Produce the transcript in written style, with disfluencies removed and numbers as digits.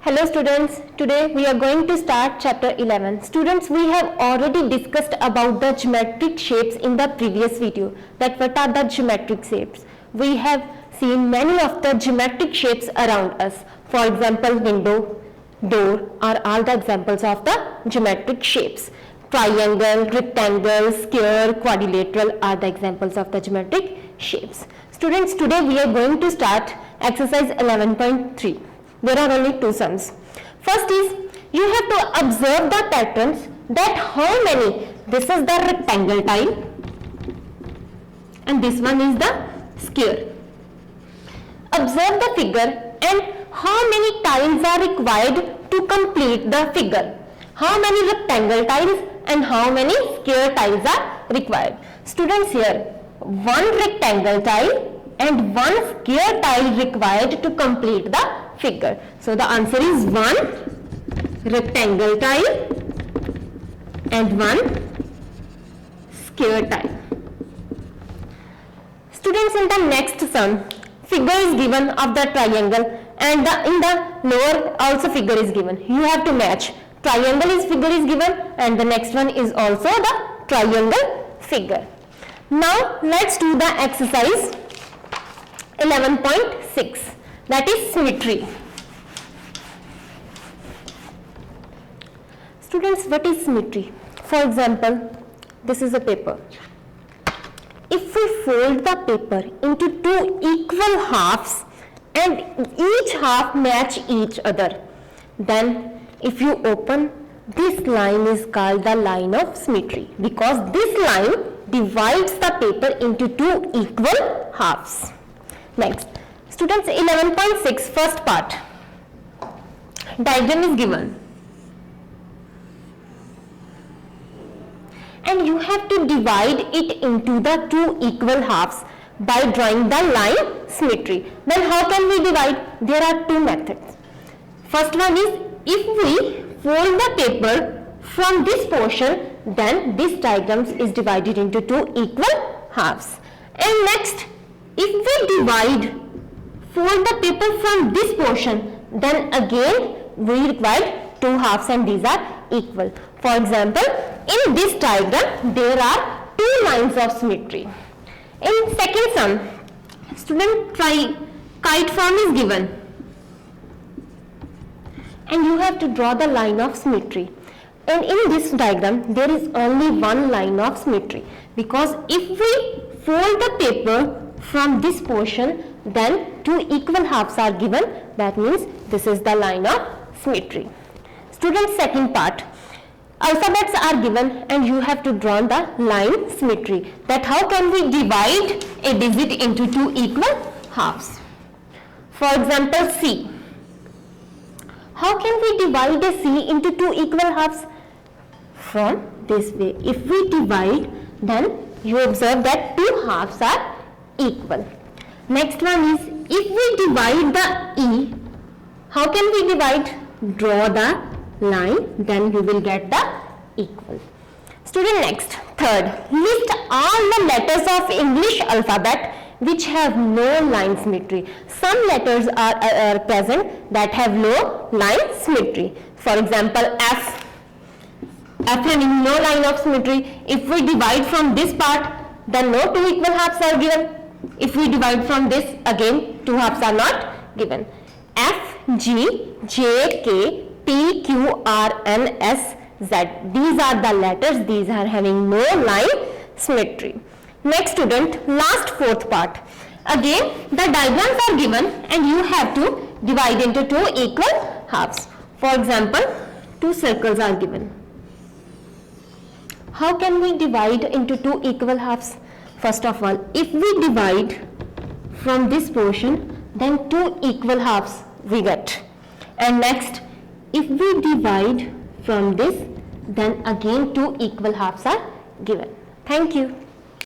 Hello students, today we are going to start chapter 11. Students, we have already discussed about the geometric shapes in the previous video. That what are the geometric shapes? We have seen many of the geometric shapes around us. For example, window, door are all the examples of the geometric shapes. Triangle, rectangle, square, quadrilateral are the examples of the geometric shapes. Students, today we are going to start exercise 11.3. There are only two sums. First is, you have to observe the patterns that how many, this is the rectangle tile and this one is the square. Observe the figure and how many tiles are required to complete the figure. How many rectangle tiles and how many square tiles are required. Students, here one rectangle tile and one square tile required to complete the figure. So the answer is one rectangle tile and one square tile. Students, in the next sum, figure is given of the triangle and in the lower also figure is given. You have to match. Triangle is figure is given and the next one is also the triangle figure. Now let's do the exercise 11.6, that is symmetry. Students, what is symmetry? For example, this is a paper. If we fold the paper into two equal halves and each half match each other, then if you open, this line is called the line of symmetry because this line divides the paper into two equal halves. Next, students, 11.6 first part. Diagram is given. And you have to divide it into the two equal halves by drawing the line symmetry. Then how can we divide? There are two methods. First one is, if we fold the paper from this portion, then this diagram is divided into two equal halves. And next, if we fold the paper from this portion, then again we require two halves and these are equal. For example, in this diagram, there are two lines of symmetry. In second sum, student, kite form is given. And you have to draw the line of symmetry. And in this diagram, there is only one line of symmetry. Because if we fold the paper from this portion, then two equal halves are given. That means this is the line of symmetry. Students, second part. Alphabets are given and you have to draw the line symmetry. That how can we divide a digit into two equal halves? For example, C. How can we divide a C into two equal halves? From this way. If we divide, then you observe that two halves are equal. Next one is, if we divide the E, how can we divide? Draw the line, then you will get the equal. Student, next, third, list all the letters of English alphabet which have no line symmetry. Some letters are present that have no line symmetry. For example, F having no line of symmetry. If we divide from this part, then no two equal halves are given. If we divide from this, again two halves are not given. F, G, J, K, P, Q, R, N, S, Z. These are the letters, these are having no line symmetry. Next, student, last fourth part. Again, the diagrams are given and you have to divide into two equal halves. For example, two circles are given. How can we divide into two equal halves? First of all, if we divide from this portion, then two equal halves we get. And next, if we divide from this, then again two equal halves are given. Thank you.